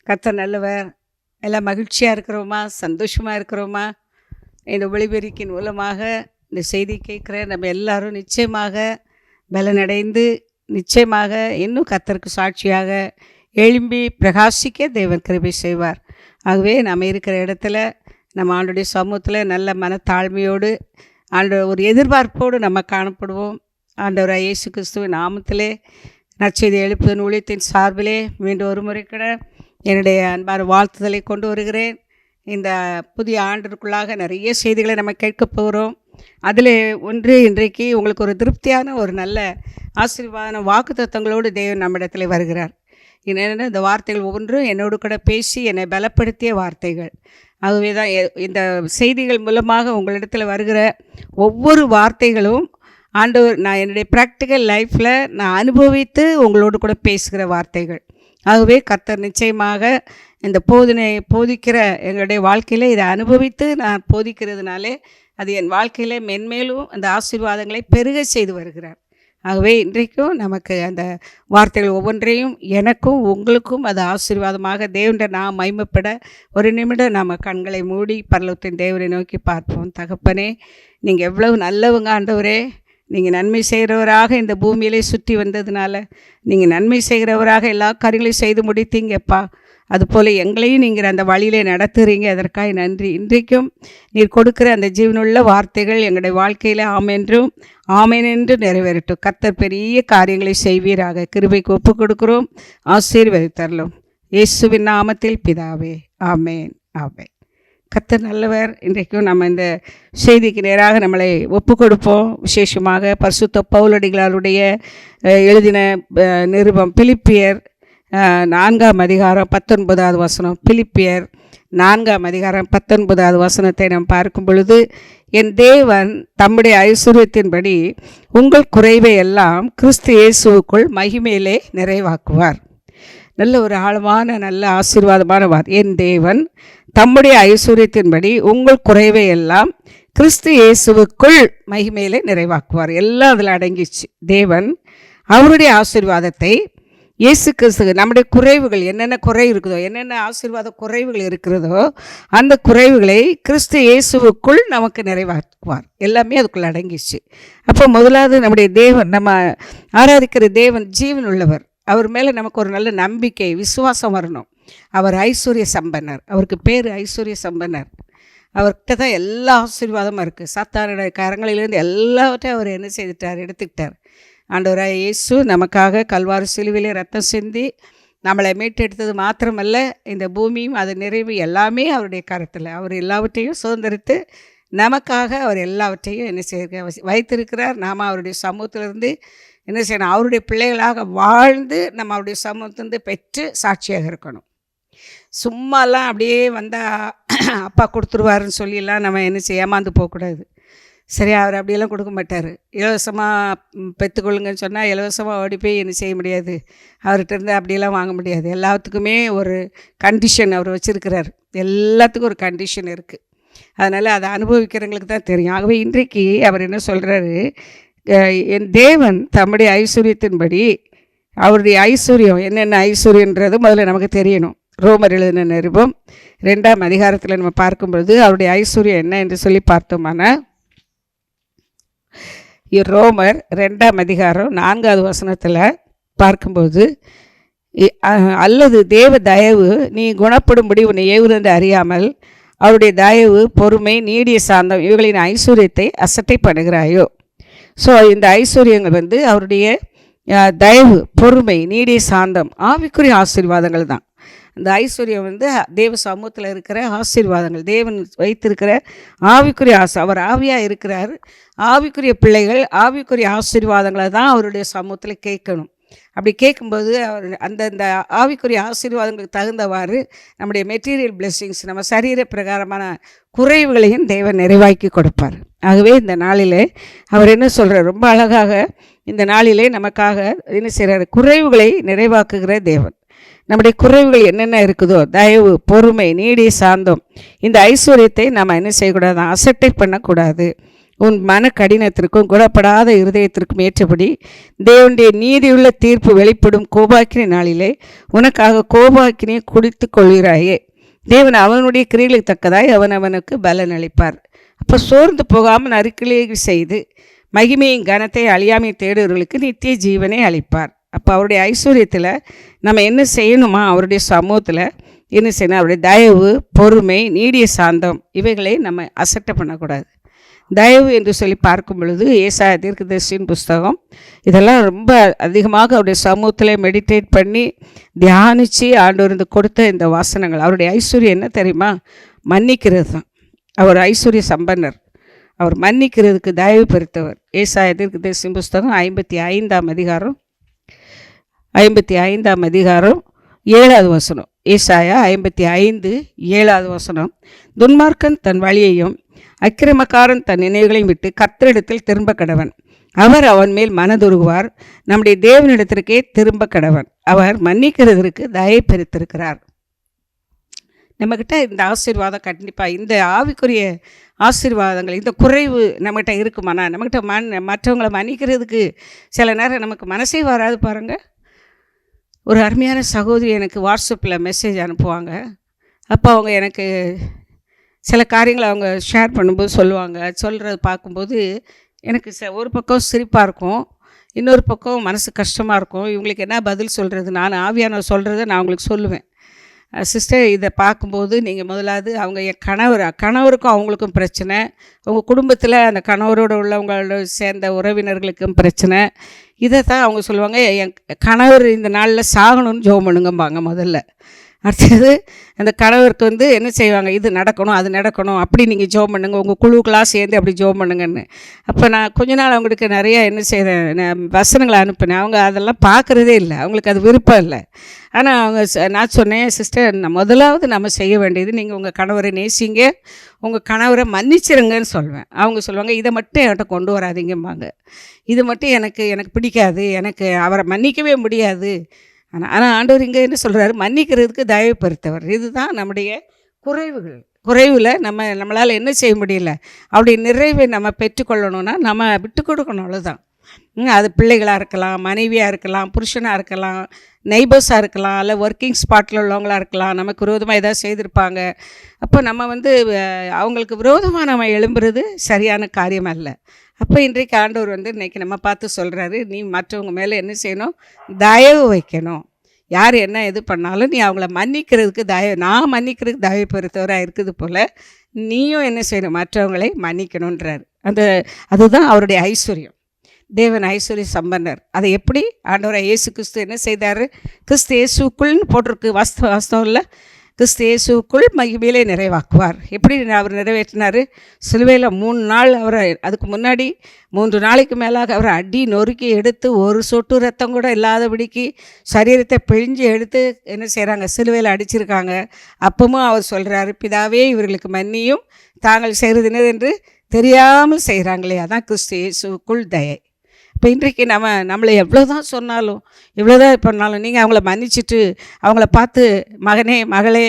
கர்த்தர் நல்லவர். எல்லாம் மகிழ்ச்சியாக இருக்கிறோமா, சந்தோஷமாக இருக்கிறோமா? இந்த ஒளிபெருக்கின் மூலமாக இந்த செய்தி கேட்குற நம்ம எல்லாரும் நிச்சயமாக பலனடைந்து, நிச்சயமாக இன்னும் கர்த்தருக்கு சாட்சியாக எழும்பி பிரகாசிக்க தேவன் கிருபை செய்வார். ஆகவே நம்ம இருக்கிற இடத்துல நம்ம ஆண்டோடைய சமூகத்தில் நல்ல மனத்தாழ்மையோடு ஒரு எதிர்பார்ப்போடு நம்ம காணப்படுவோம். ஆண்டவராக இயேசு கிறிஸ்துவின் நாமத்திலே நற்செய்தி எழுப்புதல் ஊழியத்தின் சார்பிலே மீண்டும் ஒரு முறை கூட என்னுடைய அன்பான வாழ்த்துதலை கொண்டு வருகிறேன். இந்த புதிய ஆண்டிற்குள்ளாக நிறைய செய்திகளை நம்ம கேட்க போகிறோம். அதில் ஒன்று, இன்றைக்கு உங்களுக்கு ஒரு திருப்தியான ஒரு நல்ல ஆசீர்வாதமான வாக்குத்தத்தங்களோடு தேவன் நம்மிடத்தில் வருகிறார். என்னென்ன இந்த வார்த்தைகள் ஒவ்வொன்றும் என்னோடு கூட பேசி என்னை பலப்படுத்திய வார்த்தைகள். ஆகவே தான் இந்த செய்திகள் மூலமாக உங்களிடத்தில் வருகிற ஒவ்வொரு வார்த்தைகளும் ஆண்டவர் நான் என்னுடைய ப்ராக்டிக்கல் லைஃப்பில் நான் அனுபவித்து உங்களோடு கூட பேசுகிற வார்த்தைகள். ஆகவே கர்த்தர் நிச்சயமாக இந்த போதிக்கிற எங்களுடைய வாழ்க்கையில் இதை அனுபவித்து நான் போதிக்கிறதுனாலே அது என் வாழ்க்கையில் மென்மேலும் அந்த ஆசீர்வாதங்களை பெருக செய்து வருகிறார். ஆகவே இன்றைக்கும் நமக்கு அந்த வார்த்தைகள் ஒவ்வொன்றையும் எனக்கும் உங்களுக்கும் அது ஆசீர்வாதமாக தேவனுடைய நாம் மகிமைப்பட ஒரு நிமிடம் நாம் கண்களை மூடி பரலோகத்தின் தேவனை நோக்கி பார்ப்போம். தகப்பனே, நீங்கள் எவ்வளவு நல்லவங்க ஆண்டவரே. நீங்கள் நன்மை செய்கிறவராக இந்த பூமியிலே சுற்றி வந்ததுனால நீங்கள் நன்மை செய்கிறவராக எல்லா காரியங்களையும் செய்து முடித்தீங்கப்பா. அதுபோல் எங்களையும் நீங்கள் அந்த வழியிலே நடத்துகிறீங்க. அதற்காக நன்றி. இன்றைக்கும் நீர் கொடுக்குற அந்த ஜீவனுள்ள வார்த்தைகள் எங்களுடைய வாழ்க்கையில் ஆமென்றும் ஆமேன் என்று நிறைவேறட்டும். கர்த்தர் பெரிய காரியங்களை செய்வீராக. கிருபைக்கு ஒப்பு கொடுக்குறோம். ஆசீர்வதித்தரலும் இயேசுவின் நாமத்தில் பிதாவே, ஆமேன் ஆமேன். கர்த்தர் நல்லவர். இன்றைக்கும் நம்ம இந்த செய்திக்கு நேராக நம்மளை ஒப்பு கொடுப்போம். விசேஷமாக பரிசுத்த பவுலடிகளாருடைய எழுதின நிருபம் பிலிப்பியர் 4ஆம் அதிகாரம் 19வது வசனம். பிலிப்பியர் 4ஆம் அதிகாரம் 19வது வசனத்தை நாம் பார்க்கும் பொழுது, என் தேவன் தம்முடைய ஐஸ்வர்யத்தின்படி உங்கள் குறைவை எல்லாம் கிறிஸ்து இயேசுவுக்குள் மகிமையிலே நிறைவாக்குவார். நல்ல ஒரு ஆழமான நல்ல ஆசீர்வாதமான வார். என் தேவன் தம்முடைய ஐஸ்வர்யத்தின்படி உங்கள் குறைவை எல்லாம் கிறிஸ்து இயேசுவுக்குள் மகிமையிலே நிறைவாக்குவார். எல்லாம் அதில் அடங்கிச்சு. தேவன் அவருடைய ஆசீர்வாதத்தை இயேசு கிறிஸ்து நம்முடைய குறைவுகள் என்னென்ன குறை இருக்குதோ, என்னென்ன ஆசீர்வாத குறைவுகள் இருக்கிறதோ அந்த குறைவுகளை கிறிஸ்து இயேசுவுக்குள் நமக்கு நிறைவாக்குவார். எல்லாமே அதுக்குள்ள அடங்கிச்சு. அப்போ முதலாவது நம்முடைய தேவன், நம்ம ஆராதிக்கிற தேவன் ஜீவன் உள்ளவர். அவர் மேலே நமக்கு ஒரு நல்ல நம்பிக்கை, விசுவாசம் வரணும். அவர் ஐஸ்வர்ய சம்பன்னர். அவருக்கு பேர் ஐஸ்வர்ய சம்பன்னர். அவர்கிட்ட தான் எல்லா ஆசீர்வாதமும் இருக்குது. சாத்தானுடைய கரங்களிலிருந்து எல்லாவற்றையும் அவர் என்ன செய்துட்டார், எடுத்துக்கிட்டார். ஆண்டவராக இயேசு நமக்காக கல்வாரி சிலுவையிலே ரத்தம் சிந்தி நம்மளை மீட்டெடுத்தது மாத்திரமல்ல, இந்த பூமியும் அது நிறைவு எல்லாமே அவருடைய கருத்தில். அவர் எல்லாவற்றையும் சுதந்திரித்து நமக்காக அவர் எல்லாவற்றையும் என்ன செய்ய வைத்திருக்கிறார். நாம் அவருடைய சமூகத்திலிருந்து என்ன செய்யணும், அவருடைய பிள்ளைகளாக வாழ்ந்து நம்ம அவருடைய சமூகத்திலிருந்து பெற்று சாட்சியாக இருக்கணும். சும்மாலாம் அப்படியே வந்தால் அப்பா கொடுத்துருவாருன்னு சொல்லிலாம் நம்ம என்ன செய்ய ஏமாந்து போகக்கூடாது. சரி, அவர் அப்படியெல்லாம் கொடுக்க மாட்டார். இலவசமாக பெற்றுக்கொள்ளுங்கன்னு சொன்னால் இலவசமாக ஓடி போய் என்ன செய்ய முடியாது. அவர்கிட்ட இருந்து அப்படியெல்லாம் வாங்க முடியாது. எல்லாத்துக்குமே ஒரு கண்டிஷன் அவர் வச்சுருக்கிறார். எல்லாத்துக்கும் ஒரு கண்டிஷன் இருக்குது. அதனால் அதை அனுபவிக்கிறவங்களுக்கு தான் தெரியும். ஆகவே இன்றைக்கு அவர் என்ன சொல்கிறாரு, என் தேவன் தம்முடைய ஐஸ்வர்யத்தின்படி, அவருடைய ஐஸ்வர்யம் என்னென்ன ஐஸ்வர்யன்றது முதல்ல நமக்கு தெரியணும். ரோமர் எழுதின நிருபம் 2ஆம் அதிகாரத்தில் நம்ம பார்க்கும்பொழுது அவருடைய ஐஸ்வர்யம் என்ன என்று சொல்லி பார்த்தோம்னா, ரோமர் 2ஆம் அதிகாரம் 4வது வசனத்தில் பார்க்கும்போது, அல்லது தேவ தயவு நீ குணப்படும்படி உன்னை ஏவுறது அறியாமல் அவருடைய தயவு, பொறுமை, நீடிய சாந்தம் இவைகளின் ஐஸ்வர்யத்தை அசட்டை பண்ணுகிறாயோ. ஸோ இந்த ஐஸ்வர்யங்கள் அவருடைய தயவு, பொறுமை, நீடிய சாந்தம் ஆவிக்குரிய ஆசீர்வாதங்கள் தான். அந்த ஐஸ்வர்யம் தேவ சமூகத்தில் இருக்கிற ஆசீர்வாதங்கள், தேவன் வைத்திருக்கிற ஆவிக்குரிய அவர் ஆவியாக இருக்கிறார். ஆவிக்குரிய பிள்ளைகள் ஆவிக்குரிய ஆசீர்வாதங்களை தான் அவருடைய சமூகத்தில் கேட்கணும். அப்படி கேட்கும்போது அவர் அந்தந்த ஆவிக்குரிய ஆசீர்வாதங்களுக்கு தகுந்தவாறு நம்முடைய மெட்டீரியல் பிளெஸ்ஸிங்ஸ், நம்ம சரீர பிரகாரமான குறைவுகளையும் தேவன் நிறைவாக்கி கொடுப்பார். ஆகவே இந்த நாளிலே அவர் என்ன சொல்கிறார், ரொம்ப அழகாக இந்த நாளிலே நமக்காக என்ன செய்கிறார், குறைவுகளை நிறைவாக்குகிற தேவன். நம்முடைய குறைவுகள் என்னென்ன இருக்குதோ, தயவு, பொறுமை, நீடிய சாந்தம், இந்த ஐஸ்வர்யத்தை நம்ம என்ன செய்யக்கூடாது, அசட்டை பண்ணக்கூடாது. உன் மன கடினத்திற்கும் குணப்படாத இருதயத்திற்கும் ஏற்றபடி தேவனுடைய நீதியுள்ள தீர்ப்பு வெளிப்படும் கோபாக்கின நாளிலே உனக்காக கோபாக்கினை குடித்து கொள்கிறாயே. தேவன் அவனுடைய கிரியைகளுக்கு தக்கதாய் அவனுக்கு பலன் அளிப்பார். அப்போ சோர்ந்து போகாமல் நறுக்கிலேயே செய்து மகிமையும் கனத்தை அழியாமை தேடுவர்களுக்கு நித்திய ஜீவனை அளிப்பார். அப்போ அவருடைய ஐஸ்வர்யத்தில் நம்ம என்ன செய்யணுமா, அவருடைய சமூகத்தில் என்ன செய்யணும், அவருடைய தயவு, பொறுமை, நீடிய சாந்தம், இவைகளை நம்ம அசட்டை பண்ணக்கூடாது. தயவு என்று சொல்லி பார்க்கும் பொழுது ஏசாயா தீர்க்கதரிசியின் புஸ்தகம் இதெல்லாம் ரொம்ப அதிகமாக அவருடைய சமூகத்தில் மெடிடேட் பண்ணி தியானித்து ஆண்டவர் இருந்து கொடுத்த இந்த வாசனங்கள். அவருடைய ஐஸ்வர்யம் என்ன தெரியுமா? மன்னிக்கிறது தான். அவர் ஐஸ்வர்ய சம்பன்னர். அவர் மன்னிக்கிறதுக்கு தயவு பெருத்தவர். ஏசாயா தீர்க்கதரிசியின் புஸ்தகம் 55ஆம் அதிகாரம் 7வது வசனம். ஏசாயா 55:7 வசனம். துன்மார்க்கன் தன் வழியையும் அக்கிரமக்காரன் தன் நினைவுகளையும் விட்டு கர்த்தரிடத்தில் திரும்ப கடவன். அவர் அவன் மேல் மனதுருகுவார். நம்முடைய தேவனிடத்திற்கே திரும்ப கடவன். அவர் மன்னிக்கிறதற்கு தயை பெருத்திருக்கிறார். நம்மக்கிட்ட இந்த ஆசீர்வாதம் கண்டிப்பாக, இந்த ஆவிக்குரிய ஆசீர்வாதங்கள், இந்த குறைவு நம்மகிட்ட இருக்குமானா, நம்மக்கிட்ட மற்றவங்களை மன்னிக்கிறதுக்கு சில நேரம் நமக்கு மனசே வராது பாருங்கள். ஒரு அருமையான சகோதரி எனக்கு வாட்ஸ்அப்பில் மெசேஜ் அனுப்புவாங்க. அப்போ அவங்க எனக்கு சில காரியங்களை அவங்க ஷேர் பண்ணும்போது சொல்கிறது பார்க்கும்போது எனக்கு ஒரு பக்கம் சிரிப்பாக இருக்கும், இன்னொரு பக்கம் மனசு கஷ்டமாக இருக்கும். இவங்களுக்கு என்ன பதில் சொல்கிறது? நான் ஆவியானவர் சொல்கிறத நான் அவங்களுக்கு சொல்லுவேன். சிஸ்டர், இதை பார்க்கும்போது நீங்கள் முதலாவது அவங்க என் கணவருக்கும் அவங்களுக்கும் பிரச்சனை, உங்கள் குடும்பத்தில் அந்த கணவரோடு உள்ளவங்களோட சேர்ந்த உறவினர்களுக்கும் பிரச்சனை. இதை தான் அவங்க சொல்லுவாங்க, என் கணவர் இந்த நாளில் சாகணும்னு ஜெபம் பண்ணுங்கம்பாங்க முதல்ல. அடுத்தது அந்த கணவருக்கு என்ன செய்வாங்க, இது நடக்கணும் அது நடக்கணும், அப்படி நீங்கள் ஜெபம் பண்ணுங்க, உங்கள் குழுக்கெலாம் சேர்ந்து அப்படி ஜெபம் பண்ணுங்கன்னு. அப்போ நான் கொஞ்ச நாள் அவங்களுக்கு நிறையா என்ன செய்கிறேன், வசனங்களை அனுப்பினேன். அவங்க அதெல்லாம் பார்க்குறதே இல்லை, அவங்களுக்கு அது விருப்பம் இல்லை. ஆனால் அவங்க நான் சொன்னேன், சிஸ்டர், முதலாவது நம்ம செய்ய வேண்டியது, நீங்கள் உங்கள் கணவரை நேசிங்க, உங்கள் கணவரை மன்னிச்சிருங்கன்னு சொல்லுவேன். அவங்க சொல்லுவாங்க, இதை மட்டும் என்கிட்ட கொண்டு வராதிங்கம்பாங்க, இது மட்டும் எனக்கு பிடிக்காது, எனக்கு அவரை மன்னிக்கவே முடியாது. ஆனால் ஆண்டவர் இங்கே என்ன சொல்கிறாரு? மன்னிக்கிறதுக்கு தயவு பெருத்தவர். இதுதான் நம்முடைய குறைவில் நம்மளால் என்ன செய்ய முடியல, அவருடைய நிறைவை நம்ம பெற்றுக்கொள்ளணும்னா நம்ம விட்டு கொடுக்கணும், அவ்வளோதான். அது பிள்ளைகளாக இருக்கலாம், மனைவியாக இருக்கலாம், புருஷனாக இருக்கலாம், நெய்பர்ஸாக இருக்கலாம், இல்லை ஒர்க்கிங் ஸ்பாட்டில் உள்ளவங்களாக இருக்கலாம். நமக்கு விரோதமாக ஏதாவது செய்திருப்பாங்க. அப்போ நம்ம அவங்களுக்கு விரோதமாக நம்ம எழும்புறது சரியான காரியம் அல்ல. அப்போ இன்றைக்கு ஆண்டவர் இன்றைக்கி நம்ம பார்த்து சொல்கிறாரு, நீ மற்றவங்க மேலே என்ன செய்யணும்? தயவு வைக்கணும். யார் என்ன இது பண்ணாலும் நீ அவங்கள மன்னிக்கிறதுக்கு நான் மன்னிக்கிறதுக்கு தயவு பெறுத்தவராக இருக்குது போல் நீயும் என்ன செய்யணும்? மற்றவங்களை மன்னிக்கணுன்றார். அதுதான் அவருடைய ஐஸ்வர்யம். தேவன் ஐஸ்வர்ய சம்பன்னர். அதை எப்படி ஆண்டவராக இயேசு கிறிஸ்து என்ன செய்தார்? கிறிஸ்து இயேசுக்குள்னு போட்டிருக்கு, வாஸ்தவம் இல்லை, கிறிஸ்து இயேசுக்குள் மகிமையிலே நிறைவாக்குவார். எப்படி அவர் நிறைவேற்றினார்? சிலுவையில் 3 நாள் அவரை, அதுக்கு முன்னாடி 3 நாளைக்கு மேலாக அவரை அடி நொறுக்கி எடுத்து ஒரு சொட்டு ரத்தம் கூட இல்லாதபடிக்கு சரீரத்தை பிழிஞ்சு எடுத்து என்ன செய்கிறாங்க? சிலுவையில் அடிச்சிருக்காங்க. அப்பவும் அவர் சொல்கிறாரு, பிதாவே இவர்களுக்கு மன்னியும், தாங்கள் செய்கிறது என்று தெரியாமல் செய்கிறாங்களே. அதான் கிறிஸ்து இயேசுக்குள் தயை. இப்போ இன்றைக்கு நம்மளை எவ்வளோ தான் சொன்னாலும், எவ்வளோ தான் பண்ணாலும், நீங்கள் அவங்கள மன்னிச்சுட்டு அவங்கள பார்த்து மகனே மகளே,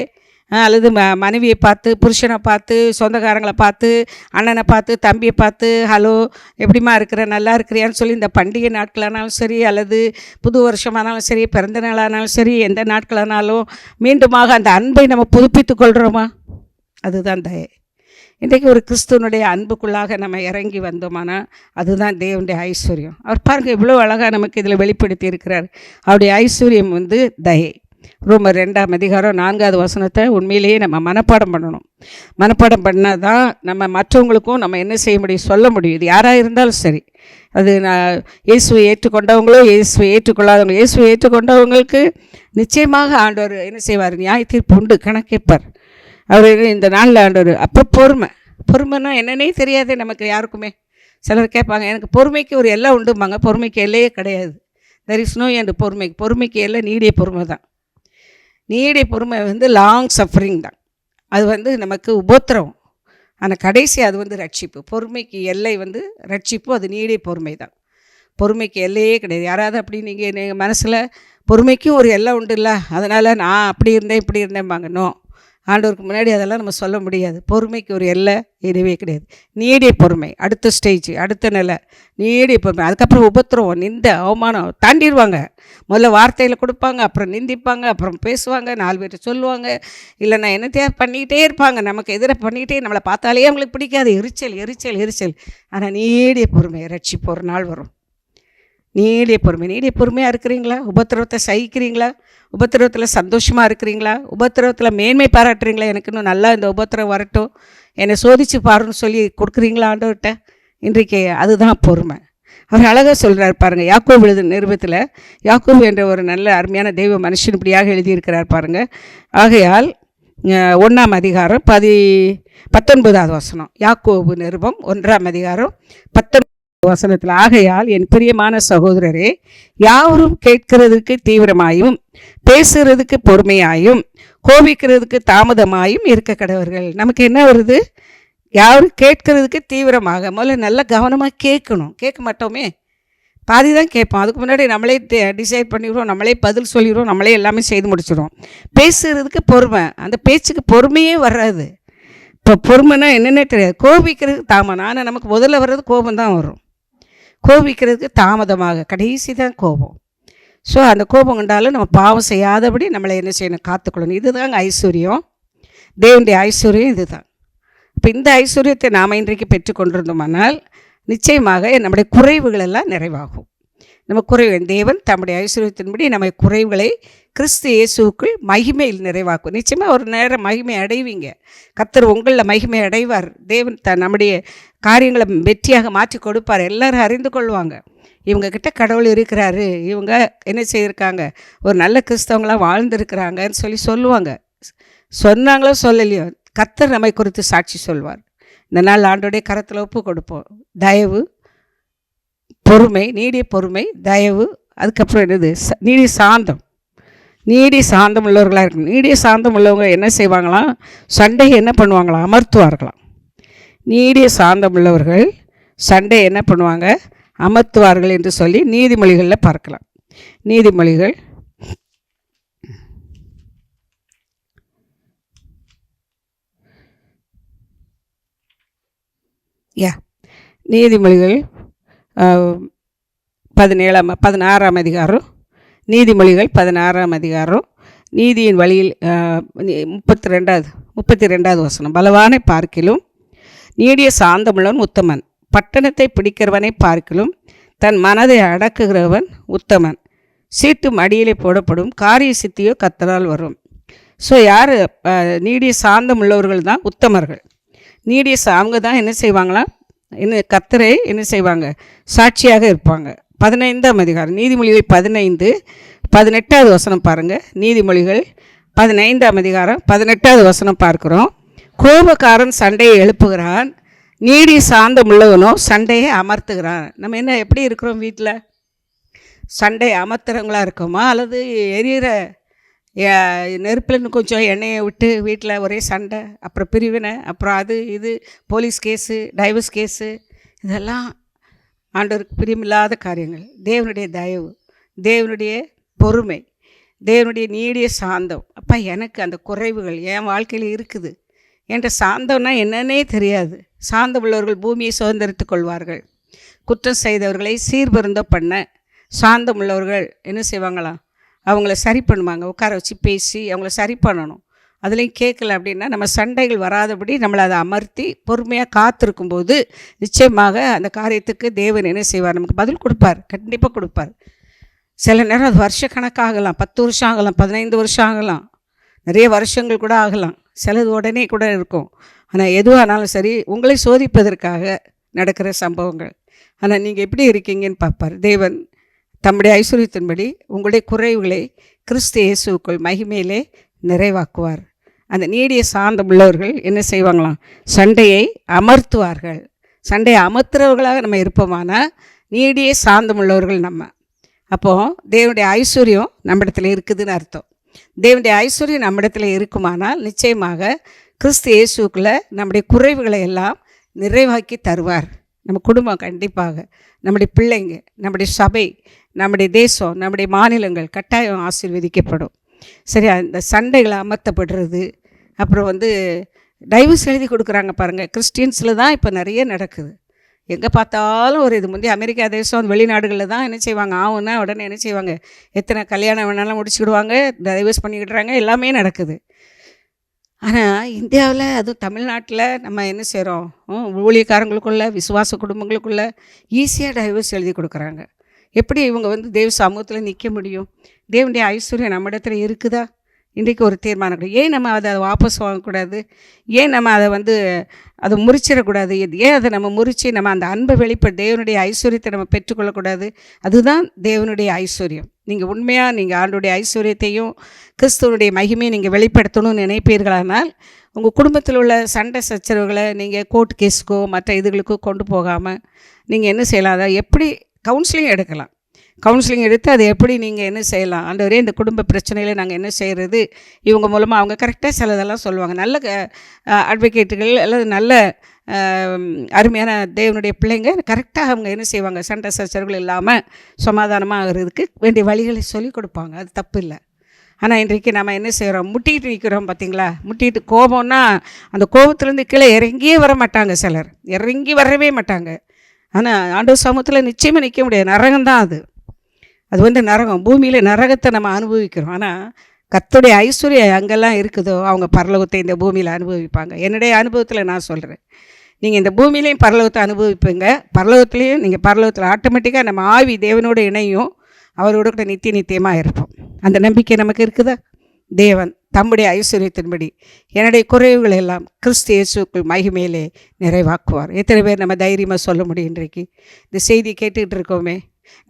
அல்லது மனைவியை பார்த்து, புருஷனை பார்த்து, சொந்தக்காரங்களை பார்த்து, அண்ணனை பார்த்து, தம்பியை பார்த்து, ஹலோ எப்படிமா இருக்கிற, நல்லா இருக்கிறியான்னு சொல்லி இந்த பண்டிகை நாட்களானாலும் சரி, அல்லது புது வருஷமானாலும் சரி, பிறந்த நாளானாலும் சரி, எந்த நாட்களானாலும் மீண்டுமாக அந்த அன்பை நம்ம புதுப்பித்து கொள்கிறோமா? அதுதான் தயை. இன்றைக்கு ஒரு கிறிஸ்துவனுடைய அன்புக்குள்ளாக நம்ம இறங்கி வந்தோமானா அதுதான் தேவனுடைய ஐஸ்வர்யம். அவர் பாருங்கள் இவ்வளோ அழகாக நமக்கு இதில் வெளிப்படுத்தி இருக்கிறார். அவருடைய ஐஸ்வர்யம் தயை. ரோமர் 2ஆம் அதிகாரம் 4வது வசனத்தை உண்மையிலேயே நம்ம மனப்பாடம் பண்ணணும். மனப்பாடம் பண்ணால் தான் நம்ம மற்றவங்களுக்கும் நம்ம என்ன செய்ய முடியும், சொல்ல முடியும். இது யாராக இருந்தாலும் சரி, அது இயேசுவை ஏற்றுக்கொண்டவங்களோ இயேசுவை ஏற்றுக்கொள்ளாதவங்களோ, இயேசுவை ஏற்றுக்கொண்டவங்களுக்கு நிச்சயமாக ஆண்டவர் என்ன செய்வார்? நியாய தீர்ப்பு உண்டு, கணக்கேற்பார். அவர் இந்த நாளில் ஆண்டவர். அப்போ பொறுமைன்னா என்னன்னே தெரியாது நமக்கு யாருக்குமே. சிலர் கேட்பாங்க, எனக்கு பொறுமைக்கு ஒரு எல்லை உண்டும்பாங்க. பொறுமைக்கு எல்லையே கிடையாது. There is no end. பொறுமைக்கு எல்லை நீடிய பொறுமை தான். நீடிய பொறுமை லாங் சஃபரிங் தான். அது நமக்கு உபோத்திரம், ஆனால் கடைசி அது ரட்சிப்பு. பொறுமைக்கு எல்லை ரட்சிப்பு, அது நீடிய பொறுமை தான். பொறுமைக்கு எல்லையே கிடையாது. யாராவது அப்படி நீங்கள் மனசில் பொறுமைக்கும் ஒரு எல்லை உண்டு இல்லை, அதனால் நான் அப்படி இருந்தேன் இப்படி இருந்தேன்பாங்க. நோ, ஆண்டவருக்கு முன்னாடி அதெல்லாம் நம்ம சொல்ல முடியாது. பொறுமைக்கு ஒரு எல்லை எதுவே கிடையாது. நீடிய பொறுமை அடுத்த ஸ்டேஜ், அடுத்த நிலை நீடிய பொறுமை. அதுக்கப்புறம் உபத்திரவம், நிந்த, அவமானம் தாண்டிடுவாங்க. முதல்ல வார்த்தையில் கொடுப்பாங்க, அப்புறம் நிந்திப்பாங்க, அப்புறம் பேசுவாங்க, 4 பேர் சொல்லுவாங்க, இல்லைன்னா என்னத்தையா பண்ணிக்கிட்டே இருப்பாங்க. நமக்கு எதிராக பண்ணிக்கிட்டே, நம்மளை பார்த்தாலே அவங்களுக்கு பிடிக்காது. எரிச்சல் எரிச்சல் எரிச்சல். ஆனால் நீடிய பொறுமை, ரட்சிப்பு ஒரு நாள் வரும். நீடிய பொறுமை. நீடிய பொறுமையாக இருக்கிறீங்களா? உபத்திரவத்தை சகிக்கிறீங்களா? உபத்திரவத்தில் சந்தோஷமாக இருக்கிறீங்களா? உபத்திரவத்தில் மேன்மை பாராட்டுறீங்களா? எனக்கு இன்னும் நல்லா இந்த உபத்திரவம் வரட்டும், என்னை சோதித்து பாருன்னு சொல்லி கொடுக்குறீங்களா ஆண்டவர்கிட்ட? இன்றைக்கு அதுதான் பொறுமை. அவர் அழகாக சொல்கிறார் பாருங்கள். யாக்கோபு எழுதின நிருபத்தில் யாக்கோபு என்ற ஒரு நல்ல அருமையான தெய்வ மனுஷன் இப்படியாக எழுதியிருக்கிறார் பாருங்கள். ஆகையால் 1ஆம் அதிகாரம் 19வது வசனம். யாக்கோபு நிருபம் 1ஆம் அதிகாரம் 19 வசனத்தில், ஆகையால் என் பிரியமான சகோதரரே, யாவரும் கேட்கிறதுக்கு தீவிரமாயும் பேசுறதுக்கு பொறுமையாயும் கோபிக்கிறதுக்கு தாமதமாயும் இருக்க கடவர்கள். நமக்கு என்ன வருது? யாரும் கேட்கறதுக்கு தீவிரமாக, முதல்ல நல்லா கவனமாக கேட்கணும். கேட்க மாட்டோமே, பாதி தான் கேட்போம். அதுக்கு முன்னாடி நம்மளே டிசைட் பண்ணிடுவோம், நம்மளே பதில் சொல்லிடுவோம், நம்மளே எல்லாமே செய்து முடிச்சிடுவோம். பேசுகிறதுக்கு பொறுமை, அந்த பேச்சுக்கு பொறுமையே வராது. இப்போ பொறுமைனா என்னென்னே தெரியாது. கோபிக்கிறதுக்கு தாமதம். ஆனால் நமக்கு முதல்ல வர்றது கோபம் தான் வரும். கோபிக்கிறதுக்கு தாமதமாக, கடைசி தான் கோபம். ஸோ அந்த கோபம் கொண்டாலும் நம்ம பாவம் செய்யாதபடி நம்மளை என்ன செய்யணும்? காத்துக்கொள்ளணும். இதுதாங்க ஐஸ்வர்யம். தேவனுடைய ஐஸ்வர்யம் இதுதான். இப்போ இந்த ஐஸ்வர்யத்தை நாம் இன்றைக்கு பெற்றுக்கொண்டிருந்தோமானால் நிச்சயமாக நம்முடைய குறைவுகள் எல்லாம் நிறைவாகும். நம்ம தேவன் தம்முடைய ஐஸ்வர்யத்தின்படி நம்ம குறைவுகளை கிறிஸ்து இயேசுவுக்குள் மகிமையில் நிறைவாக்கும். நிச்சயமாக ஒரு நேரம் மகிமை அடைவீங்க. கர்த்தர் உங்களில் மகிமை அடைவார். தேவன் நம்முடைய காரியங்களை வெற்றியாக மாற்றி கொடுப்பார். எல்லாரும் அறிந்து கொள்வாங்க, இவங்கக்கிட்ட கடவுள் இருக்கிறாரு, இவங்க என்ன செய்திருக்காங்க, ஒரு நல்ல கிறிஸ்தவங்களாக வாழ்ந்துருக்கிறாங்கன்னு சொல்லுவாங்க. சொன்னாங்களோ சொல்லலையோ, கர்த்தர் நம்மை குறித்து சாட்சி சொல்வார். இந்த நாள் ஆண்டோடைய கரத்தில் ஒப்பு கொடுப்போம். தயவு, பொறுமை, நீடிய பொறுமை, தயவு, அதுக்கப்புறம் என்னது? நீடிய சாந்தம். நீடிய சாந்தம் உள்ளவர்களாக இருக்கணும். நீடிய சாந்தம் உள்ளவங்க என்ன செய்வாங்களாம்? சண்டையை என்ன பண்ணுவாங்களாம்? அமர்த்துவார்களாம். நீடிய சாந்தம் உள்ளவர்கள் சண்டை என்ன பண்ணுவாங்க? அமர்த்துவார்கள் என்று சொல்லி நீதிமொழிகளில் பார்க்கலாம். நீதிமொழிகள் நீதிமொழிகள் 16ஆம் அதிகாரம். நீதிமொழிகள் 16ஆம் அதிகாரம். நீதியின் வழியில் 32வது வசனம். பலவானை பார்க்கிலும் நீடிய சாந்தமுள்ளவன் உத்தமன், பட்டணத்தை பிடிக்கிறவனை பார்க்கிலும் தன் மனதை அடக்குகிறவன் உத்தமன். சீட்டு மடியிலே போடப்படும், காரிய சித்தியோ கர்த்தரால் வரும். ஸோ யார்? நீடிய சாந்தம் உள்ளவர்கள் தான் உத்தமர்கள். அவங்க தான் என்ன செய்வாங்களாம்? கர்த்தரை என்ன செய்வாங்க? சாட்சியாக இருப்பாங்க. 15ஆம் அதிகாரம். நீதிமொழிகள் 15:18வது வசனம் பாருங்கள். நீதிமொழிகள் 15ஆம் அதிகாரம் 18வது வசனம் பார்க்குறோம். கோபக்காரன் சண்டையை எழுப்புகிறான், நீடிய சாந்தம் உள்ளவனோ சண்டையை அமர்த்துகிறான். நம்ம என்ன எப்படி இருக்கிறோம்? வீட்டில் சண்டை அமர்த்துறவங்களா இருக்கோமா, அல்லது எரியிற நெருப்பில் கொஞ்சம் எண்ணெயை விட்டு வீட்டில் ஒரே சண்டை, அப்புறம் பிரிவினை, அப்புறம் அது இது போலீஸ் கேஸு, டைவர்ஸ் கேஸு, இதெல்லாம் ஆண்டவருக்கு பிரியமில்லாத காரியங்கள். தேவனுடைய தயவு, தேவனுடைய பொறுமை, தேவனுடைய நீடிய சாந்தம். அப்போ எனக்கு அந்த குறைவுகள் என் வாழ்க்கையில் இருக்குது என்ற சாந்தம்னா என்னன்னே தெரியாது. சாந்தம் உள்ளவர்கள் பூமியை சுதந்திரித்து கொள்வார்கள். குற்றம் செய்தவர்களை சீர்பருந்த பண்ண சாந்தம் உள்ளவர்கள் என்ன செய்வாங்களாம்? அவங்கள சரி பண்ணுவாங்க. உட்கார வச்சு பேசி அவங்கள சரி பண்ணணும். அதுலேயும் கேட்கல அப்படின்னா நம்ம சண்டைகள் வராதபடி நம்மளை அதை அமர்த்தி பொறுமையாக காத்திருக்கும்போது நிச்சயமாக அந்த காரியத்துக்கு தேவன் என்ன செய்வார்? நமக்கு பதில் கொடுப்பார். கண்டிப்பாக கொடுப்பார். சில நேரம் அது வருஷக்கணக்காகலாம், 10 வருஷம் ஆகலாம், 15 வருஷம் ஆகலாம், நிறைய வருஷங்கள் கூட ஆகலாம், சிலது உடனே கூட இருக்கும். ஆனால் எதுவானாலும் சரி உங்களை சோதிப்பதற்காக நடக்கிற சம்பவங்கள். ஆனால் நீங்கள் எப்படி இருக்கீங்கன்னு பார்ப்பார் தேவன். தம்முடைய ஐஸ்வர்யத்தின்படி உங்களுடைய குறைவுகளை கிறிஸ்து இயேசுவுக்குள் மகிமையிலே நிறைவாக்குவார். அந்த நீடிய சாந்தம் உள்ளவர்கள் என்ன செய்வாங்களாம்? சண்டையை அமர்த்துவார்கள். சண்டையை அமர்த்துறவர்களாக நம்ம இருப்போமானா நீடிய சாந்தம் உள்ளவர்கள் நம்ம. அப்போது தேவனுடைய ஐஸ்வர்யம் நம்மிடத்தில் இருக்குதுன்னு அர்த்தம். தேவனுடைய ஐஸ்வர்யம் நம்மிடத்தில் இருக்குமானால் நிச்சயமாக கிறிஸ்து இயேசுக்குள்ளே நம்முடைய குறைவுகளை எல்லாம் நிறைவாக்கி தருவார். நம்ம குடும்பம் கண்டிப்பாக, நம்முடைய பிள்ளைங்க, நம்முடைய சபை, நம்முடைய தேசம், நம்முடைய மாநிலங்கள் கட்டாயம் ஆசீர்வதிக்கப்படும். சரி, அந்த சண்டைகளை அமர்த்தப்படுறது, அப்புறம் வந்து டைவர்ஸ் எழுதி கொடுக்குறாங்க பாருங்கள். கிறிஸ்டியன்ஸில் தான் இப்போ நிறைய நடக்குது. எங்கே பார்த்தாலும் ஒரு இது முந்தைய அமெரிக்கா தேசம் வெளிநாடுகளில் தான் என்ன செய்வாங்க, ஆகுன்னா உடனே என்ன செய்வாங்க, எத்தனை கல்யாணம் வேணாலும் முடிச்சுக்கிடுவாங்க, டைவர்ஸ் பண்ணிக்கிடுறாங்க, எல்லாமே நடக்குது. ஆனால் இந்தியாவில் அதுவும் தமிழ்நாட்டில் நம்ம என்ன செய்கிறோம், ஊழியக்காரங்களுக்குள்ள விசுவாச குடும்பங்களுக்குள்ள ஈஸியாக டைவர்ஸ் எழுதி கொடுக்குறாங்க. எப்படி இவங்க வந்து தேவ சமூகத்தில் நிற்க முடியும்? தேவனுடைய ஐஸ்வர்யம் நம்ம இடத்துல இருக்குதா? இன்றைக்கு ஒரு தீர்மானம் கிடையாது. ஏன் நம்ம அதை வாபஸ் வாங்கக்கூடாது? ஏன் நம்ம அதை வந்து அதை முறிச்சிடக்கூடாது? ஏன் அதை நம்ம முறித்து நம்ம அந்த அன்பை வெளிப்பட தேவனுடைய ஐஸ்வர்யத்தை நம்ம பெற்றுக்கொள்ளக்கூடாது? அதுதான் தேவனுடைய ஐஸ்வர்யம். நீங்கள் உண்மையாக நீங்கள் ஆண்டுடைய ஐஸ்வர்யத்தையும் கிறிஸ்துவனுடைய மகிமையை நீங்கள் வெளிப்படுத்தணும்னு நினைப்பீர்களானால் உங்கள் குடும்பத்தில் உள்ள சண்டை சச்சரவுகளை நீங்கள் கோர்ட் கேஸுக்கோ மற்ற இதுகளுக்கோ கொண்டு போகாமல் நீங்கள் என்ன செய்யலாம், அதை எப்படி கவுன்சிலிங் எடுக்கலாம். கவுன்சிலிங் எடுத்து அதை எப்படி நீங்கள் என்ன செய்யலாம், ஆண்டவரே இந்த குடும்ப பிரச்சனையில் நாங்கள் என்ன செய்கிறது, இவங்க மூலமாக அவங்க கரெக்டாக சிலதெல்லாம் சொல்லுவாங்க. நல்ல அட்வொகேட்டுகள் அல்லது நல்ல அருமையான தேவனுடைய பிள்ளைங்க கரெக்டாக அவங்க என்ன செய்வாங்க, சண்டை சச்சரவுகள் இல்லாமல் சமாதானமாக ஆகிறதுக்கு வேண்டிய வழிகளை சொல்லிக் கொடுப்பாங்க. அது தப்பு இல்லை. ஆனால் இன்றைக்கு நம்ம என்ன செய்கிறோம், முட்டிகிட்டு நிற்கிறோம் பார்த்தீங்களா? முட்டிகிட்டு கோபம்னா அந்த கோபத்துலேருந்து கீழே இறங்கியே வர மாட்டாங்க, சிலர் இறங்கி வரவே மாட்டாங்க. ஆனால் ஆண்டவர் சமூகத்தில் நிச்சயமாக நிற்க முடியாது. நரகம்தான் அது. அது வந்து நரகம், பூமியில் நரகத்தை நம்ம அனுபவிக்கிறோம். ஆனால் கர்த்தருடைய ஐஸ்வர்யம் அங்கெல்லாம் இருக்குதோ அவங்க பரலோகத்தை இந்த பூமியில் அனுபவிப்பாங்க. என்னுடைய அனுபவத்தில் நான் சொல்கிறேன், நீங்கள் இந்த பூமியிலையும் பரலோகத்தை அனுபவிப்பீங்க. பரலோகத்துலேயும் நீங்கள் பரலோகத்தில் ஆட்டோமேட்டிக்காக நம்ம ஆவி தேவனோடு இணையும், அவரோட கூட நித்தியமாக இருப்போம். அந்த நம்பிக்கை நமக்கு இருக்குதா? தேவன் தம்முடைய ஐஸ்வர்யத்தின்படி என்னுடைய குறைவுகள் எல்லாம் கிறிஸ்து இயேசுக்குள் மகிமையிலே நிறைவாக்குவார். எத்தனை பேர் நம்ம தைரியமாக சொல்ல முடியும்? இன்றைக்கு இந்த செய்தி கேட்டுக்கிட்டு இருக்கோமே,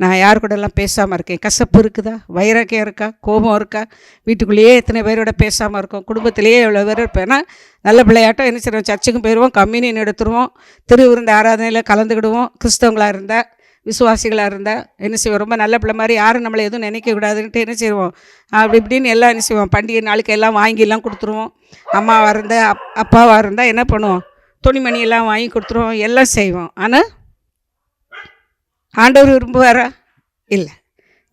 நான் யார் கூடலாம் பேசாமல் இருக்கேன், கசப்பு இருக்குதா, வைராக்கியம் இருக்கா, கோபம் இருக்கா, வீட்டுக்குள்ளேயே எத்தனை பேரோட பேசாமல் இருக்கோம், குடும்பத்திலேயே எவ்வளோ பேர் இருப்பேன்னா நல்ல பிள்ளையாட்டம் என்ன செய்வோம், சர்ச்சுக்கும் போயிடுவோம், கம்யூனியன் எடுத்துருவோம், திருவிருந்த ஆராதனையில் கலந்துக்கிடுவோம், கிறிஸ்தவங்களாக இருந்தால் விசுவாசிகளாக இருந்தால் என்ன செய்வோம், ரொம்ப நல்ல பிள்ளை மாதிரி யாரும் நம்மளை எதுவும் நினைக்கக்கூடாதுன்ட்டு என்ன செய்வோம், அப்படி இப்படின்னு எல்லாம் என்ன செய்வோம், பண்டிகை நாளுக்கு எல்லாம் வாங்கிலாம் கொடுத்துருவோம். அம்மாவாக இருந்தால் அப்பாவாக இருந்தால் என்ன பண்ணுவோம், துணிமணி எல்லாம் வாங்கி கொடுத்துருவோம், எல்லாம் செய்வோம். ஆனால் ஆண்டவர் விரும்புவாரா? இல்லை.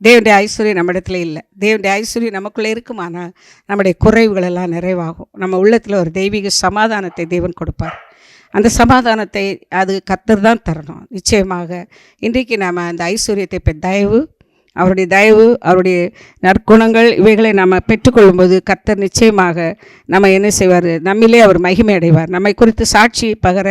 தேவனுடைய ஐஸ்வர்யம் நம்ம இடத்துல இல்லை. தேவனுடைய ஐஸ்வர்யம் நமக்குள்ளே இருக்குமானால் நம்முடைய குறைவுகளெல்லாம் நிறைவாகும். நம்ம உள்ளத்தில் ஒரு தெய்வீக சமாதானத்தை தேவன் கொடுப்பார். அந்த சமாதானத்தை அது கர்த்தர் தான் தரணும். நிச்சயமாக இன்றைக்கு நாம் அந்த ஐஸ்வர்யத்தை அவருடைய தயவு அவருடைய நற்குணங்கள் இவைகளை நம்ம பெற்றுக்கொள்ளும்போது கர்த்தர் நிச்சயமாக நம்ம என்ன செய்வார், நம்மிலே அவர் மகிமை அடைவார். நம்மை குறித்து சாட்சி பகர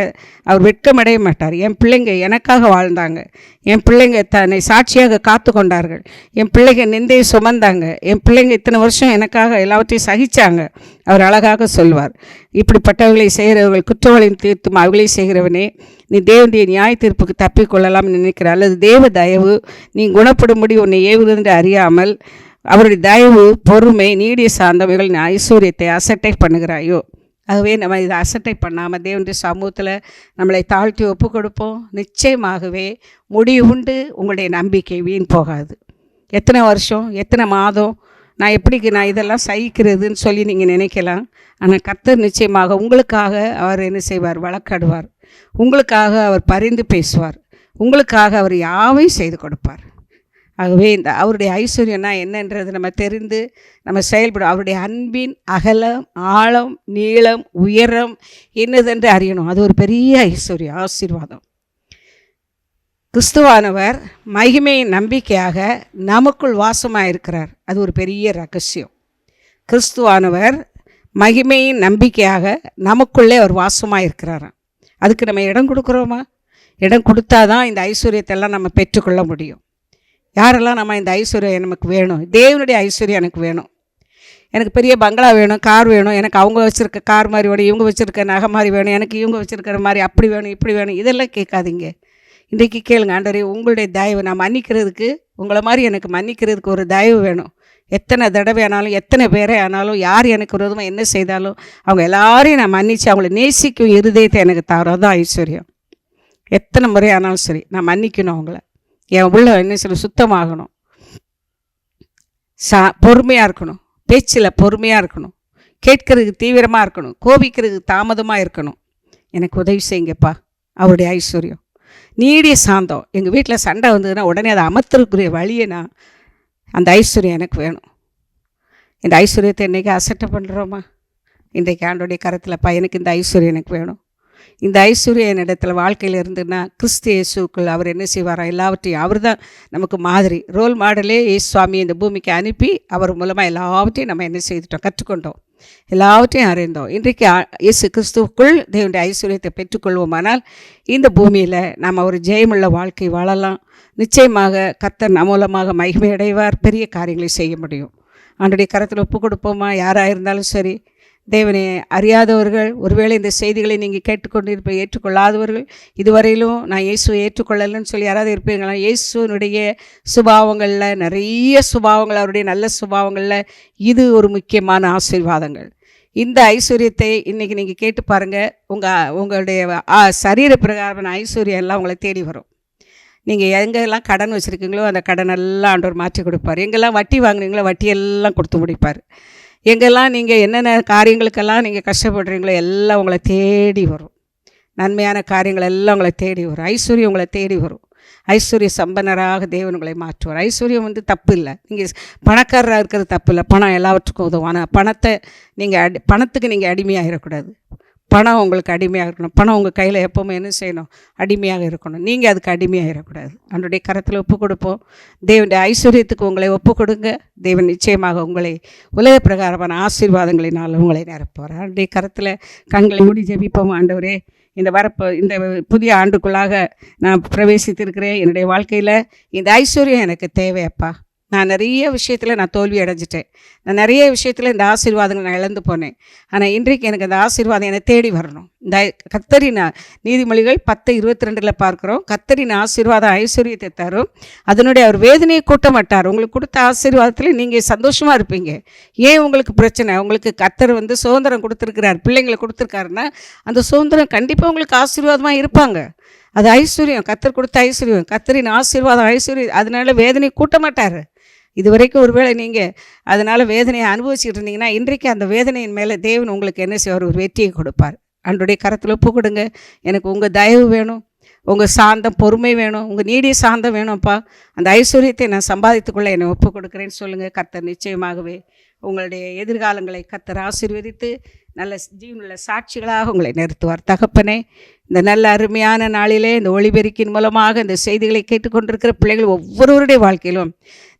அவர் வெட்கமடைய மாட்டார். என் பிள்ளைங்க எனக்காக வாழ்ந்தாங்க, என் பிள்ளைங்க தன்னை சாட்சியாக காத்து கொண்டார்கள், என் பிள்ளைங்க நிந்தையை சுமந்தாங்க, என் பிள்ளைங்க இத்தனை வருஷம் எனக்காக எல்லாவற்றையும் சகித்தாங்க, அவர் அழகாக சொல்வார். இப்படிப்பட்டவர்களை செய்கிறவர்கள் குற்றவாளியின் தீர்த்தும் அவர்களை செய்கிறவனே, நீ தேவனுடைய நியாய தீர்ப்புக்கு தப்பிக்கொள்ளலாம்னு நினைக்கிற, அல்லது தேவ தயவு நீ குணப்படும்படி உன்னை ஏவுகிறது அறியாமல் அவருடைய தயவு பொறுமை நீடிய சார்ந்தவைகளின் ஐஸ்வர்யத்தை அசட்டை பண்ணுகிறாயோ. ஆகவே நம்ம இதை அசட்டை பண்ணாமல் தேவனுடைய சமூகத்தில் நம்மளை தாழ்த்தி ஒப்பு கொடுப்போம். நிச்சயமாகவே முடிவு உண்டு. உங்களுடைய நம்பிக்கை வீண் போகாது. எத்தனை வருஷம், எத்தனை மாதம் நான் இதெல்லாம் சகிக்கிறதுன்னு சொல்லி நீங்கள் நினைக்கலாம். ஆனால் கர்த்தர் நிச்சயமாக உங்களுக்காக அவர் என்ன செய்வார், வழக்காடுவார். உங்களுக்காக அவர் பரிந்து பேசுவார். உங்களுக்காக அவர் யாவையும் செய்து கொடுப்பார். ஆகவே இந்த அவருடைய ஐஸ்வர்யம்னா என்னன்றது நம்ம தெரிந்து நம்ம செயல்படும். அவருடைய அன்பின் அகலம் ஆழம் நீளம் உயரம் என்னதென்று அறியணும். அது ஒரு பெரிய ஐஸ்வர்யம், ஆசீர்வாதம். கிறிஸ்துவானவர் மகிமையின் நம்பிக்கையாக நமக்குள் வாசமாக இருக்கிறார். அது ஒரு பெரிய ரகசியம். கிறிஸ்துவானவர் மகிமையின் நம்பிக்கையாக நமக்குள்ளே அவர் வாசமாக இருக்கிறாராம். அதுக்கு நம்ம இடம் கொடுக்குறோமா? இடம் கொடுத்தா தான் இந்த ஐஸ்வர்யத்தெல்லாம் நம்ம பெற்றுக்கொள்ள முடியும். யாரெல்லாம் நம்ம இந்த ஐஸ்வர்யம் நமக்கு வேணும், தேவனுடைய ஐஸ்வர்யம் எனக்கு வேணும், எனக்கு பெரிய பங்களா வேணும், கார் வேணும், எனக்கு அவங்க வச்சுருக்க கார் மாதிரி வேணும், இவங்க வச்சுருக்க நகை மாதிரி வேணும், எனக்கு இவங்க வச்சுருக்கிற மாதிரி அப்படி வேணும் இப்படி வேணும், இதெல்லாம் கேட்காதீங்க. இன்றைக்கி கேளுங்க, ஆண்டவரே உங்களுடைய தயவு நான் மன்னிக்கிறதுக்கு, உங்களை மாதிரி எனக்கு மன்னிக்கிறதுக்கு ஒரு தயவு வேணும். எத்தனை தடவை ஆனாலும் எத்தனை பேரே ஆனாலும் யார் எனக்கு விரோதமாக என்ன செய்தாலும் அவங்க எல்லாரையும் நான் மன்னித்து அவங்கள நேசிக்கும் இருதயத்தை எனக்கு தரோம். தான் ஐஸ்வர்யம். எத்தனை முறை ஆனாலும் சரி நான் மன்னிக்கணும். அவங்கள என் உள்ள என்ன சொல்ல சுத்தமாகணும், பொறுமையாக இருக்கணும், பேச்சில் பொறுமையாக இருக்கணும், கேட்கறதுக்கு தீவிரமாக இருக்கணும், கோபிக்கிறதுக்கு தாமதமாக இருக்கணும். எனக்கு உதவி செய்யுங்கப்பா. அவருடைய ஐஸ்வர்யம் நீடிய சாந்தம். எங்கள் வீட்டில் சண்டை வந்ததுன்னா உடனே அதை அமர்த்துறதுக்குரிய வழியை அந்த ஐஸ்வர்யம் எனக்கு வேணும். இந்த ஐஸ்வர்யத்தை என்றைக்கு அசட்டை பண்ணுறோமா? இன்றைக்கு ஆண்டோடைய கரத்தில் எனக்கு இந்த ஐஸ்வர்யம் எனக்கு வேணும், இந்த ஐஸ்வர்யம் என்னிடத்தில் வாழ்க்கையில் இருந்துன்னா கிறிஸ்து இயேசுக்குள் அவர் என்ன செய்வாரா, எல்லாவற்றையும் அவர் தான் நமக்கு மாதிரி, ரோல் மாடலே இயேசு சுவாமி இந்த பூமிக்கு அனுப்பி அவர் மூலமாக எல்லாவற்றையும் நம்ம என்ன செய்துட்டோம், கற்றுக்கொண்டோம், எல்லாவற்றையும் அறிந்தோம். இன்றைக்கு இயேசு கிறிஸ்துவுக்குள் தேவனுடைய ஐஸ்வர்யத்தை பெற்றுக்கொள்வோமானால் இந்த பூமியில் நம்ம ஒரு ஜெயமுள்ள வாழ்க்கை வாழலாம். நிச்சயமாக கர்த்தர் நம் மூலமாக மகிமை அடைவார், பெரிய காரியங்களை செய்ய முடியும். ஆண்டோடைய கரத்தில் ஒப்பு கொடுப்போமா? யாராக இருந்தாலும் சரி, தேவனை அறியாதவர்கள், ஒருவேளை இந்த செய்திகளை நீங்கள் கேட்டுக்கொண்டு ஏற்றுக்கொள்ளாதவர்கள், இதுவரையிலும் நான் இயேசுவை ஏற்றுக்கொள்ளலைன்னு சொல்லி யாராவது இருப்பீங்களா? இயேசுனுடைய சுபாவங்களில் நிறைய சுபாவங்கள், அவருடைய நல்ல சுபாவங்களில் இது ஒரு முக்கியமான ஆசீர்வாதங்கள். இந்த ஐஸ்வர்யத்தை இன்றைக்கி நீங்கள் கேட்டு பாருங்கள். உங்களுடைய சரீர பிரகாரமான ஐஸ்வர்யம் எல்லாம் உங்களை தேடி வரும். நீங்கள் எங்கெல்லாம் கடன் வச்சுருக்கீங்களோ அந்த கடனெல்லாம் ஆண்டவர் மாற்றி கொடுப்பார். எங்கெல்லாம் வட்டி வாங்குறீங்களோ வட்டியெல்லாம் கொடுத்து முடிப்பார். எங்கெல்லாம் நீங்கள் என்னென்ன காரியங்களுக்கெல்லாம் நீங்கள் கஷ்டப்படுறீங்களோ எல்லாம் உங்களை தேடி வரும். நன்மையான காரியங்கள் எல்லாம் உங்களை தேடி வரும். ஐஸ்வர்யம் உங்களை தேடி வரும். ஐஸ்வர்ய சம்பன்னராக தேவன் உங்களை மாற்றுவார். ஐஸ்வர்யம் தப்பு இல்லை, நீங்கள் பணக்காரராக இருக்கிறது தப்பு இல்லை, பணம் எல்லாவற்றுக்கும் உதவும். ஆனால் பணத்துக்கு நீங்கள் அடிமையாகிடக்கூடாது. பணம் உங்களுக்கு அடிமையாக இருக்கணும். பணம் உங்கள் கையில் எப்போவுமே என்ன செய்யணும், அடிமையாக இருக்கணும். நீங்கள் அதுக்கு அடிமையாகிடக்கூடாது. அவனுடைய கரத்தில் ஒப்பு கொடுப்போம். தேவனுடைய ஐஸ்வர்யத்துக்கு உங்களை ஒப்பு கொடுங்க. தேவன் நிச்சயமாக உங்களை உலக பிரகாரமான ஆசீர்வாதங்களினால் உங்களை நிரப்புவார். அவனுடைய கரத்தில் கண்களை மூடி ஜெபிப்போம். ஆண்டவரே, இந்த புதிய ஆண்டுக்குள்ளாக நான் பிரவேசித்திருக்கிறேன். என்னுடைய வாழ்க்கையில் இந்த ஐஸ்வர்யம் எனக்கு தேவையப்பா. நான் நிறைய விஷயத்தில் நான் தோல்வி அடைஞ்சிட்டேன். நான் நிறைய விஷயத்தில் இந்த ஆசீர்வாதங்கள் நான் இழந்து போனேன். ஆனால் இன்றைக்கு எனக்கு அந்த ஆசீர்வாதம் என்னை தேடி வரணும். இந்த கர்த்தரின் நீதிமொழிகள் 10:22 பார்க்குறோம். கர்த்தரின் ஆசீர்வாதம் ஐஸ்வர்யத்தை தரும், அதனுடைய அவர் வேதனையை கூட்ட மாட்டார். உங்களுக்கு கொடுத்த ஆசீர்வாதத்தில் நீங்கள் சந்தோஷமாக இருப்பீங்க. ஏன் உங்களுக்கு பிரச்சனை? உங்களுக்கு கர்த்தர் சுதந்திரம் கொடுத்துருக்கிறார், பிள்ளைங்களை கொடுத்துருக்காருன்னா அந்த சுதந்திரம் கண்டிப்பாக உங்களுக்கு ஆசீர்வாதமாக இருப்பாங்க. அது ஐஸ்வர்யம், கர்த்தர் கொடுத்த ஐஸ்வர்யம், கர்த்தரின் ஆசீர்வாதம் ஐஸ்வர்யம். அதனால வேதனையை கூட்ட மாட்டார். இதுவரைக்கும் ஒருவேளை நீங்கள் அதனால் வேதனையை அனுபவிச்சுட்டு இருந்தீங்கன்னா இன்றைக்கு அந்த வேதனையின் மேலே தேவன் உங்களுக்கு என்ன செய்வார், ஒரு வெற்றியை கொடுப்பார். அன்றைய கரத்தில் ஒப்பு கொடுங்க. எனக்கு உங்கள் தயவு வேணும், உங்கள் சாந்தம் பொறுமை வேணும், உங்கள் நீடிய சாந்தம் வேணும்ப்பா. அந்த ஐஸ்வர்யத்தை நான் சம்பாதித்துக்குள்ளே என்னை ஒப்பு கொடுக்குறேன்னு சொல்லுங்கள். கர்த்தர் நிச்சயமாகவே உங்களுடைய எதிர்காலங்களை கர்த்தர் ஆசீர்வதித்து நல்ல ஜீவனுள்ள சாட்சிகளாக உங்களை நிறுத்துவார். தகப்பனே, இந்த நல்ல அருமையான நாளிலே இந்த ஒளிபெருக்கின் மூலமாக இந்த செய்திகளை கேட்டுக்கொண்டிருக்கிற பிள்ளைகள் ஒவ்வொருவருடைய வாழ்க்கையிலும்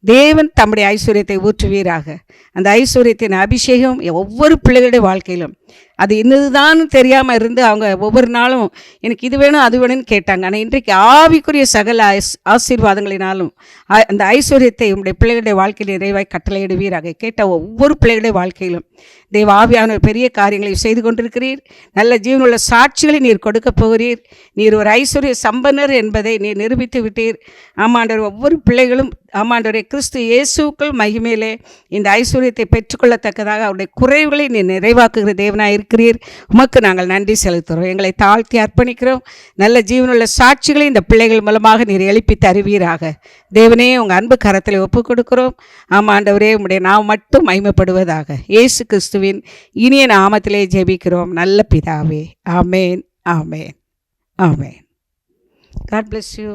தேவன் தம்முடைய ஐஸ்வர்யத்தை ஊற்றுவீராக. அந்த ஐஸ்வர்யத்தின் அபிஷேகம் ஒவ்வொரு பிள்ளைகளுடைய வாழ்க்கையிலும் அது இன்னதுதான் தெரியாமல் இருந்து அவங்க ஒவ்வொரு நாளும் எனக்கு இது வேணும் அது வேணும்னு கேட்டாங்க. ஆனால் இன்றைக்கு ஆவிக்குரிய சகல ஆசீர்வாதங்களினாலும் அந்த ஐஸ்வர்யத்தை உங்களுடைய பிள்ளைகளுடைய வாழ்க்கையில் நிறைவாய் கட்டளையிடுவீராக. கேட்ட ஒவ்வொரு பிள்ளைகளுடைய வாழ்க்கையிலும் தேவ ஆவியான பெரிய காரியங்களை செய்து கொண்டிருக்கிறீர். நல்ல ஜீவனுள்ள சாட்சிகளை நீர் கொடுக்க போகிறீர். நீர் ஒரு ஐஸ்வர்ய சம்பன்னர் என்பதை நீர் நிரூபித்து விட்டீர். ஆமாண்டவர், ஒவ்வொரு பிள்ளைகளும் ஆமாண்டவரே கிறிஸ்து இயேசுக்குள் மகிமையிலே இந்த ஐஸ்வர்யத்தை பெற்றுக்கொள்ளத்தக்கதாக அவருடைய குறைவுகளை நீர் நிறைவாக்குகிற தேவனாக இருக்கிறீர். உமக்கு நாங்கள் நன்றி செலுத்துகிறோம். எங்களை தாழ்த்தி அர்ப்பணிக்கிறோம். நல்ல ஜீவனுள்ள சாட்சிகளை இந்த பிள்ளைகள் மூலமாக நீர் எழுப்பி தருவீராக. தேவனே, உங்கள் அன்பு கரத்தில் ஒப்புக் கொடுக்கிறோம். ஆமாண்டவரே, உம்முடைய நாம் மட்டும் மகிமைப்படுவதாக. இயேசு கிறிஸ்துவின் இனிய நாமத்திலே ஜெபிக்கிறோம் நல்ல பிதாவே. ஆமேன், ஆமேன், ஆமேன். God bless you.